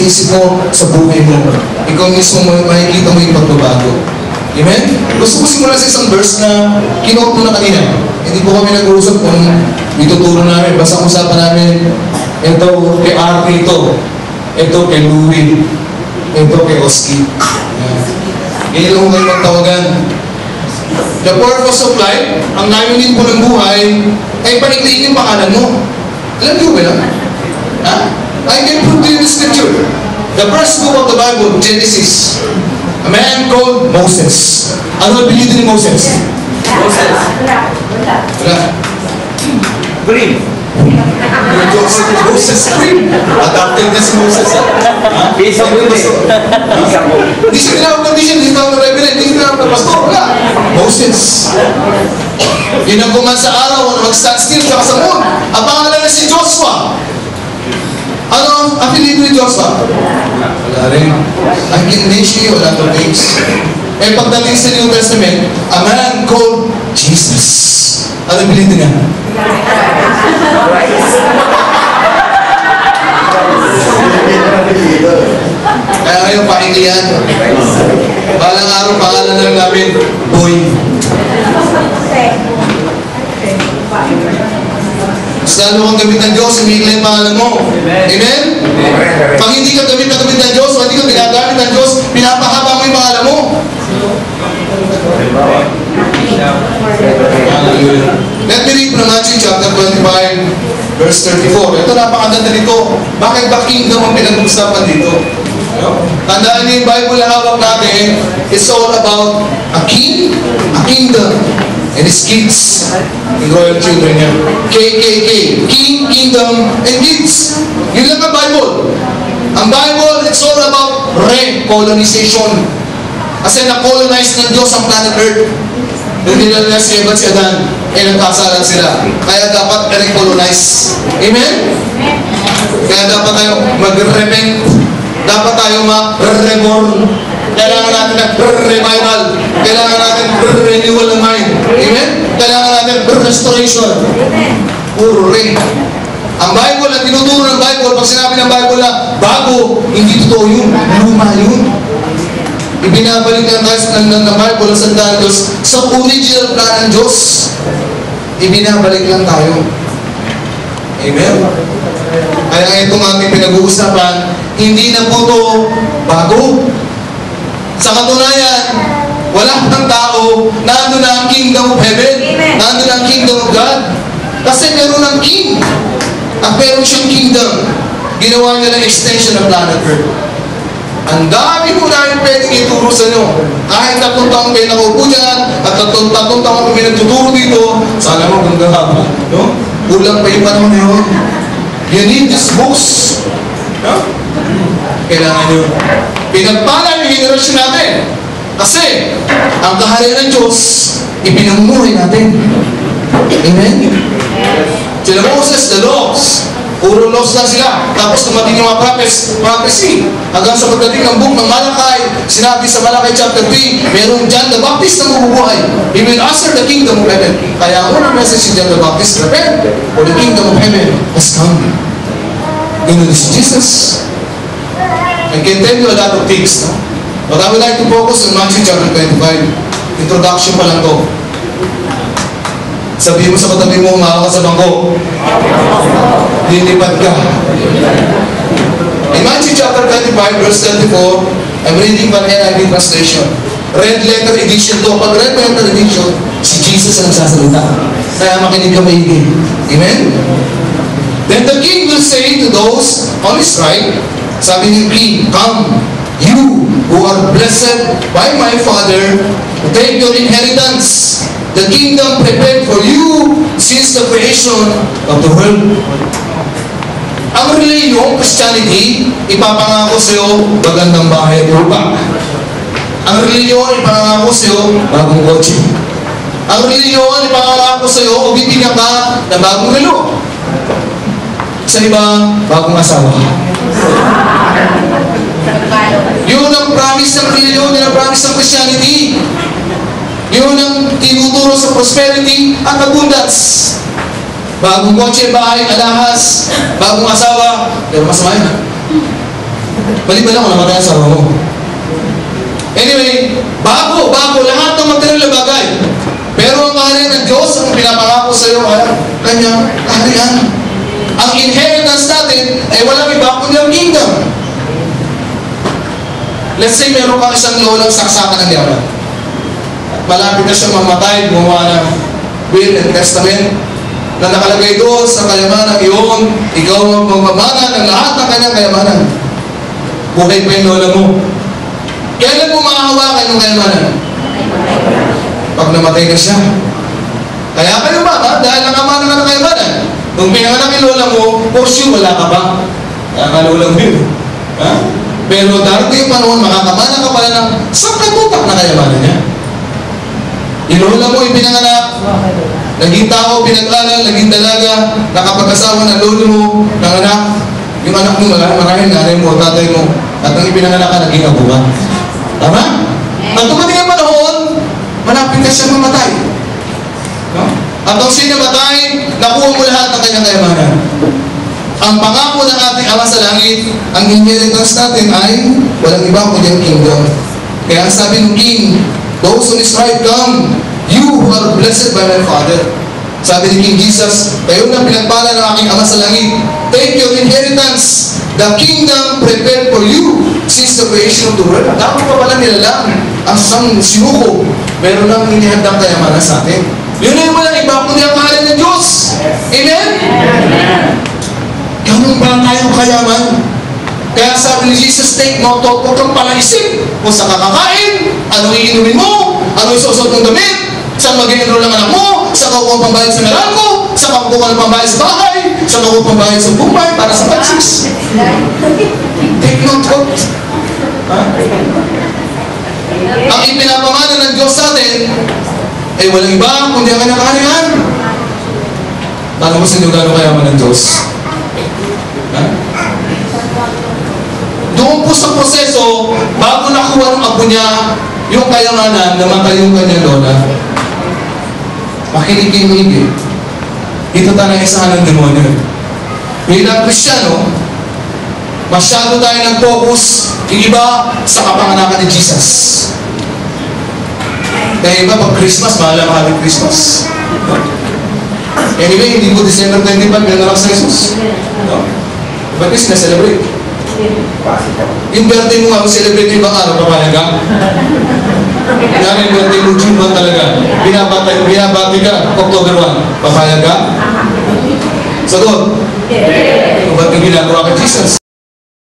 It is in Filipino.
sa isip mo, sa buhay mo. Ikaw mismo makikita mo yung pagbabago. Amen? Gusto ko simulan sa isang verse na kinuha mo na kanina. Hindi po kami nag-uusap kung ituturo namin. Basta usapan namin, ito kay Arte ito. Ito kay Louie. Ito kay Oski. Ganyan lang kayo magtawagan. The purpose of life, ang layunin po ng buhay, ay panikliin yung pangalan mo. Alam niyo ba yan? Ha? I can put you in the scripture. The first book of the Bible, Genesis. A man called Moses. Ano ang pinili ni Moses? Moses. Wala. Green. Moses Green. Adapted na si Moses. Isa mo yun eh. Isa mo. Hindi siya tinawag na vision, hindi tinawag na reverend, hindi tinawag na pastor. Wala. Moses. Ginagawa sa araw na mag-stand still sa moon. Ang pangalan na si Joshua. Ano ang pinili ni Joshua? Wala rin. I can mention you a lot of things. Eh pagdating sa New Testament, a man called Jesus. Ano pinili niya? Kaya ngayon pakinggan. Balang araw pangalan na lang namin, Boy. Lalo kang gamit ng Diyos, umigla yung pangalan mo. Amen? Pag hindi ka gamit ng Diyos, o hindi ka ginagamit ng Diyos, pinapahaba mo yung pangalan mo. Let me read from Matthew chapter 25, verse 34. Ito napakaganda nito. Bakit ba kingdom ang pinag-uusapan dito? Tandaan niyo yung Bible na hawak natin, it's all about a king, a kingdom, and his kids, yung royal children niya. KKK, King, Kingdom, and Kids. Yun lang ang Bible. Ang Bible, it's all about re-colonization. Kasi na-colonize ng Diyos ang planet Earth. Nung nila si Eva at si Adan, eh nagkasalan sila. Kaya dapat re-colonize. Amen? Kaya dapat tayo mag-repent. Dapat tayo ma-reborn. Kailangan natin ng revival. Kailangan natin renewal ng mind. Amen? Kailangan natin restoration. Puro rin. Ang Bible, ang tinuturo ng Bible, pag sinabi ng Bible na bago, hindi totoo yun. Luma yun. Ibinabalik ng Bible ang sandaan ng Diyos sa original plan ng Diyos. Ibinabalik lang tayo. Amen? Kaya itong ating pinag-uusapan, hindi na po ito bago. Sa katunayan, wala ng tao, nandun na ang kingdom of heaven, nandun na ang kingdom of God. Kasi meron ng king. At meron siyang kingdom. Ginawa niya ng extension ng planet Earth. Ang dami po namin pwedeng ituro sa inyo. Kahit 3 taong kayo nakaupo dyan, at 3 taong kami nagtuturo dito, sana mo ganda haba. No? Kulang pa yung panahon yun. You need this boost. No? Kailangan nyo. Pinagpala yung generation natin. Kasi, ang kaharian ng Diyos, ipinamumuhay natin. Amen? Sila Moses, the laws. Puro laws lang sila. Tapos tumating yung mga prophecy. Hanggang sa pagdating ng book ng Malakay, sinabi sa Malakay chapter 3, merong John the Baptist na mabubuhay. He will usher the kingdom of heaven. Kaya ang unang message si John the Baptist, repent, for the kingdom of heaven has come. Ganun is Jesus. I can tell you a lot of things, no? But I would like to focus on Matthew chapter 25. Introduction pa lang to. Sabihin mo sa katabi mo, umawa ka sa bangko. Lilipad ka. In Matthew chapter 25, verse 34, I'm reading from NIV translation. Red letter edition to. Pag red letter edition, si Jesus ang nagsasalita. Kaya makinig ka maigi. Amen? Then the king will say to those on his right, sabi ni king, come, you who are blessed by my Father, take your inheritance. The kingdom prepared for you since the creation of the world. Ang reliyong Christianity, ipapangako sa iyo magandang bahay at lupa. Ang reliyon, ipangako sa iyo bagong kotse. Ang reliyon, ipangako sa iyo, bibigyan ka ng bagong relo. Sa iba, bagong asawa. Yun ang promise ng reliyon, yun ang promise ng Christianity. Yun ang tinuturo sa prosperity at abundance. Bagong kotse, bahay, alahas, bagong asawa. Pero masama yun. Maliban lang kung namatay ang asawa mo. Anyway, bago, lahat ng material na bagay. Pero ang kaharian ng Diyos, ang pinapangako sa iyo ay kanyang kaharian. Ang inheritance natin ay walang iba kundi ang kingdom. Let's say meron kang isang lolang saksakan ng yaman. Malapit na siyang mamatay, gumawa ng will and testament na nakalagay doon sa kayamanan iyon, ikaw ang magmamana ng lahat ng kanyang kayamanan. Buhay pa yung lola mo. Kailan mo makahawakan yung kayamanan? Pag namatay na siya. Kaya kayo ba, dahil nakamana ka ng kayamanan, nung pinanganak yung lola mo, for sure wala ka ba? Kaya ka lola mo yun. Ha? Pero darating yung panahon, makakamana ka pala ng sangkatutak na kayamanan niya. Yung lola mo ipinanganak, naging tao, pinag-aral, naging dalaga, nakapag-asawa ng lolo mo, ng anak, yung anak mo, marahil nanay mo, tatay mo, at ang ipinanganak ka, naging apo ka. Tama? At dumating ang panahon, malapit na siya mamatay. No? At ang siya namatay, nakuha mo lahat ng kanyang kayamanan. Ang pangako ng ating Ama sa Langit, ang inheritance natin ay walang iba kundi ang kingdom. Kaya ang sabi ng King, those on his right come, you who are blessed by my Father. Sabi ni King Jesus, kayo na pinagpala ng aking Ama sa Langit, take your inheritance, the kingdom prepared for you since the creation of the world. Dapat pa pala nilalang ang sang sinuko, meron lang inihandang kayamanan sa atin. Yun na yung walang iba kundi ang kaharian ng Diyos. Amen? Ganun ba tayong kayaman? Kaya sabi ni Jesus, take no thought, huwag kang palaisip kung sa kakakain, anong iinumin mo, anong isusot ng damit, saan mag-i-enroll ang anak mo, saan kakuha pambayad sa meralco, saan kakuha ng pambayad sa bahay, saan kakuha pambayad sa bumbay para sa pagsis. Take no thought. Ang ipinapamana ng Diyos sa atin ay walang iba kundi ang kanyang kaharian. Paano mo sinigurado kayaman ng Diyos? Ha? Doon po sa proseso, bago nakuha ng apo niya yung kayamanan, namatay yung kanyang lola. Makinig. Dito tayo isahan ng demonyo. Bilang Kristiyano, masyado tayo nag-focus yung iba sa kapanganakan ni Jesus. Kaya iba, pag Christmas, mahal Christmas. Anyway, hindi po December 25, pinanganak sa Jesus. No? Ba't is na-celebrate? Yung birthday mo nga, celebrate yung ibang araw, papayag ka? Kaya yung birthday mo, June 1 talaga. Binabati ka, October 1, papayag ka? Sagot? Kung ba't yung ginagawa ka Jesus?